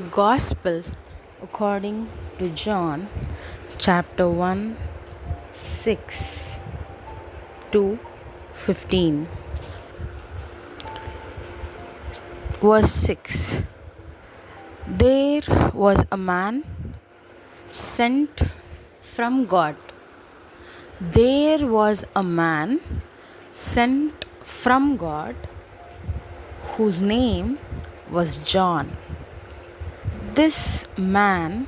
The Gospel according to John, chapter 1, 6 to 15. Verse 6. There was a man sent from God. There was a man sent from God whose name was John. This man,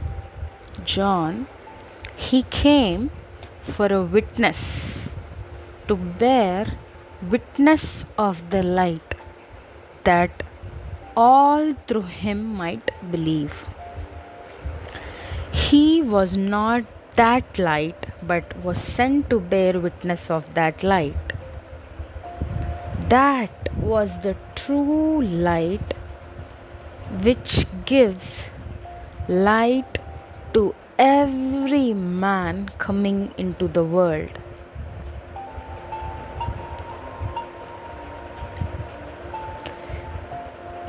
John, he came for a witness, to bear witness of the light, that all through him might believe. He was not that light, but was sent to bear witness of that light. That was the true light, which gives light to every man coming into the world.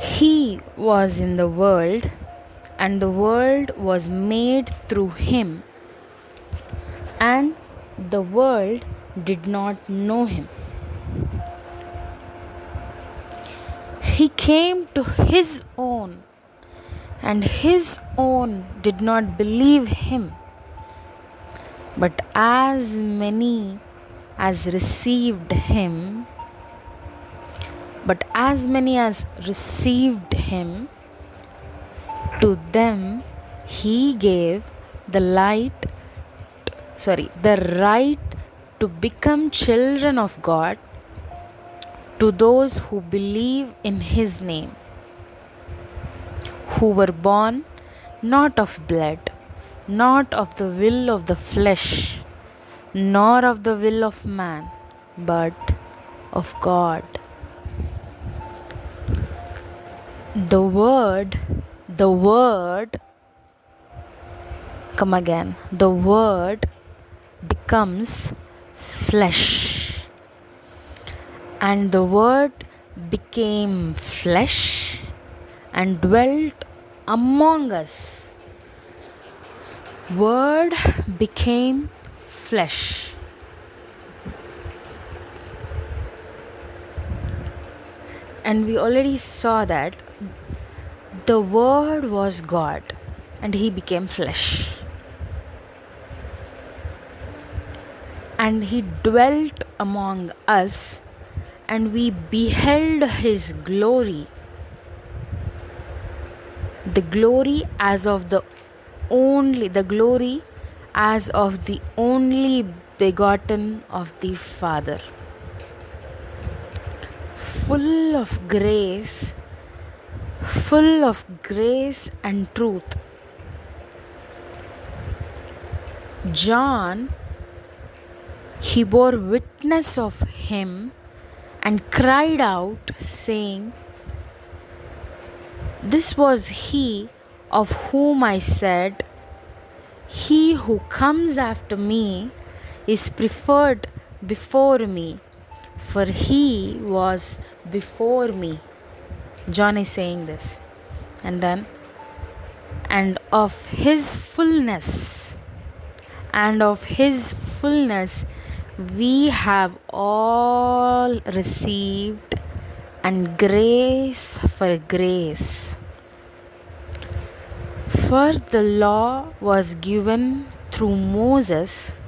He was in the world, and the world was made through him, and the world did not know him. He came to his own, and his own did not believe him. But as many as received him, to them he gave the right to become children of God, to those who believe in his name, who were born not of blood, not of the will of the flesh, nor of the will of man, but of God. The word becomes flesh, and the word became flesh and dwelt among us. Word became flesh. And we already saw that the Word was God, and he became flesh. And he dwelt among us, and we beheld his glory. The glory as of the only begotten of the Father, full of grace and truth. John, he bore witness of him and cried out, saying, "This was he of whom I said, he who comes after me is preferred before me, for he was before me." John is saying this. And then, and of his fullness we have all received, and grace for grace. For the law was given through Moses,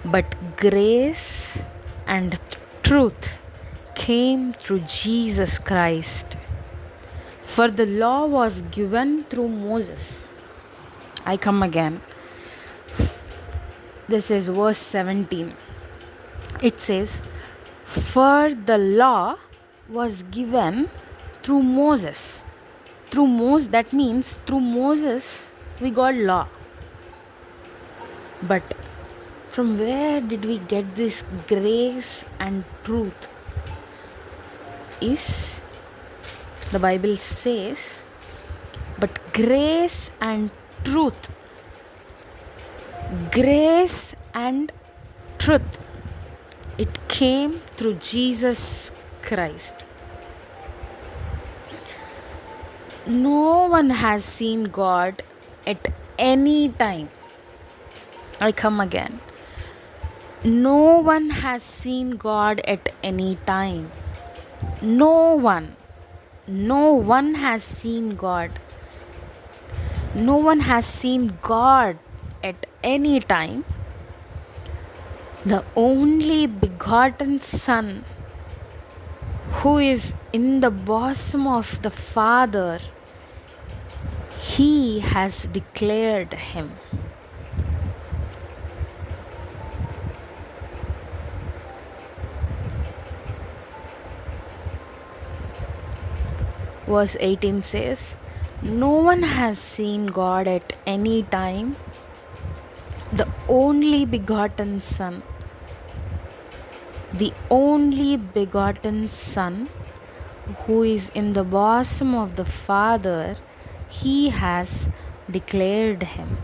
but grace and truth came through Jesus Christ. For the law was given through Moses. I come again. This is verse 17. It says, "For the law was given through Moses." That means through Moses we got law. But from where did we get this grace and truth? The Bible says, but grace and truth It came through Jesus Christ. No one has seen God at any time. I come again. No one has seen God at any time. No one. No one has seen God. No one has seen God at any time. The only begotten Son, who is in the bosom of the Father, He has declared Him. Verse 18 says, no one has seen God at any time. The only begotten Son, the only begotten Son, who is in the bosom of the Father, He has declared Him.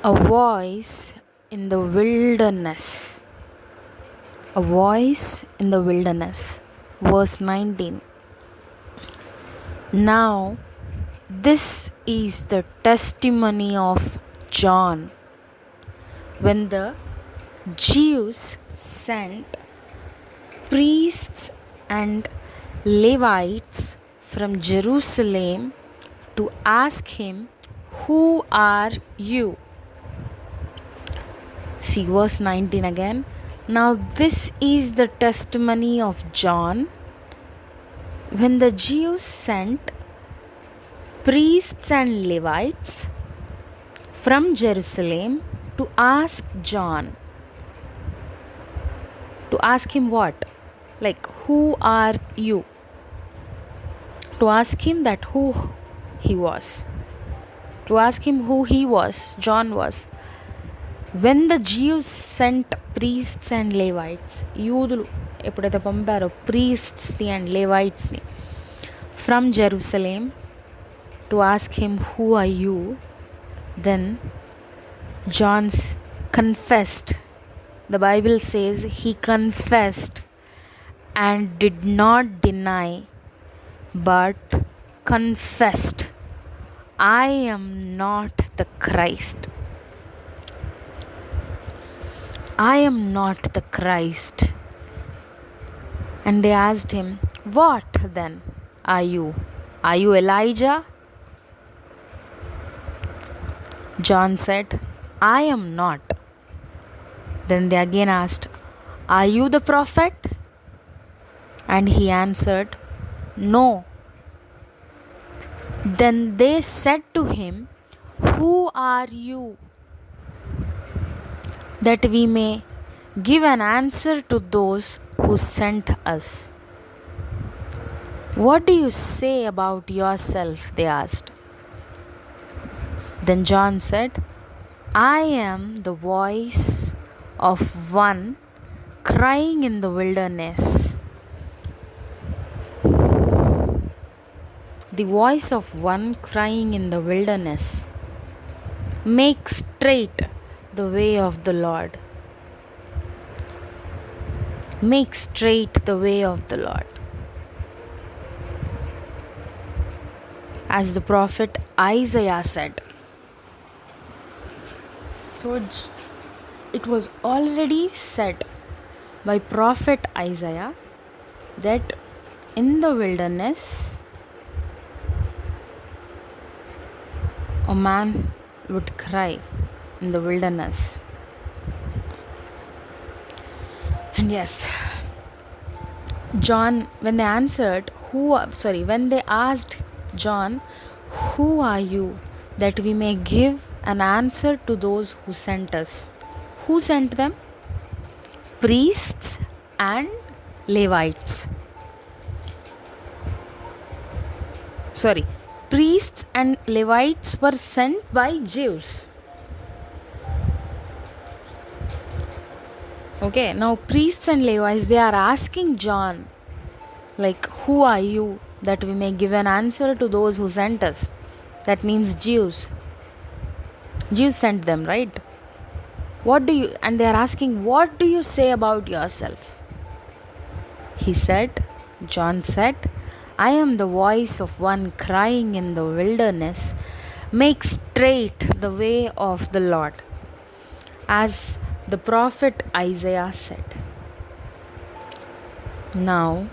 A voice in the wilderness. A voice in the wilderness. Verse 19. Now, this is the testimony of John. When the Jews sent priests and Levites from Jerusalem to ask him, who are you? See verse 19 again. Now this is the testimony of John. When the Jews sent priests and Levites from Jerusalem to ask John. To ask him what? Like, who are you? To ask him that who he was. To ask him who he was, John was. When the Jews sent priests and Levites, యూదులు ఎప్పుడైతే పంపారో ప్రీస్ట్స్ని and లెవైట్స్ని from Jerusalem to ask him who are you, then John confessed. The Bible says he confessed and did not deny, but confessed, I am not the Christ. I am not the Christ. And they asked him, what then are you? Are you Elijah? John said, I am not. Then they again asked, are you the prophet? And he answered, no. Then they said to him, who are you? That we may give an answer to those who sent us. What do you say about yourself? They asked. Then John said, I am the voice of one crying in the wilderness. The voice of one crying in the wilderness. Make straight the way of the Lord. Make straight the way of the Lord. As the prophet Isaiah said. So it was already said by prophet Isaiah that in the wilderness a man would cry in the wilderness. And yes, John, when they asked John, who are you, that we may give an answer to those who sent us. Who sent them? Priests and Levites. Priests and Levites were sent by Jews. Okay, now priests and Levites, they are asking John, like, who are you, that we may give an answer to those who sent us. That means Jews. Jews sent them, right? And they are asking, what do you say about yourself? John said, I am the voice of one crying in the wilderness, make straight the way of the Lord, as the prophet Isaiah said. Now,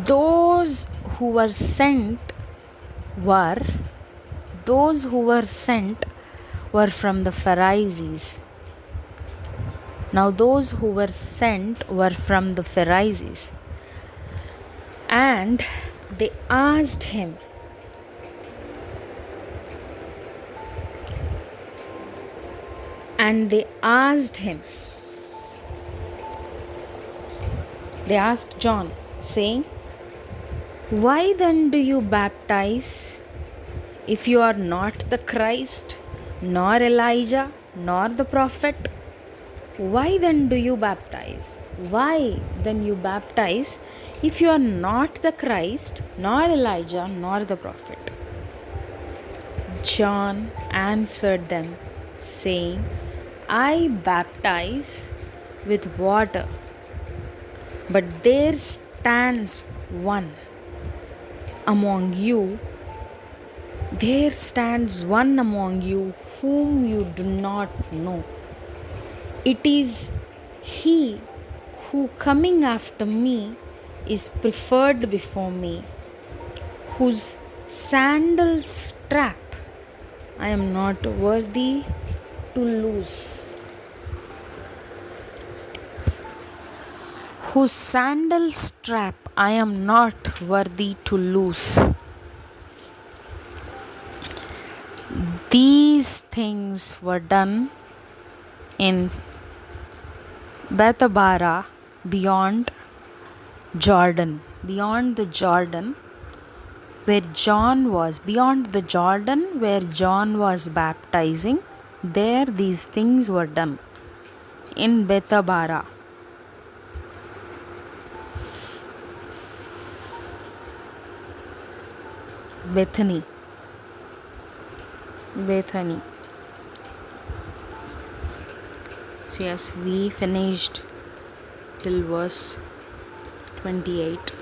those who were sent were from the Pharisees. Now, those who were sent were from the Pharisees. And they asked him, they asked John, saying, why then do you baptize, if you are not the Christ, nor Elijah, nor the prophet? Why then do you baptize? Why then you baptize, if you are not the Christ, nor Elijah, nor the prophet? John answered them, saying, I baptize with water, but there stands one among you whom you do not know. It is he who coming after me is preferred before me, whose sandal strap I am not worthy to loose. Whose sandal strap I am not worthy to loose. These things were done in Bethabara, beyond the Jordan, where John was baptizing. There these things were done in Bethabara. Bethany. So yes, we finished till verse 28.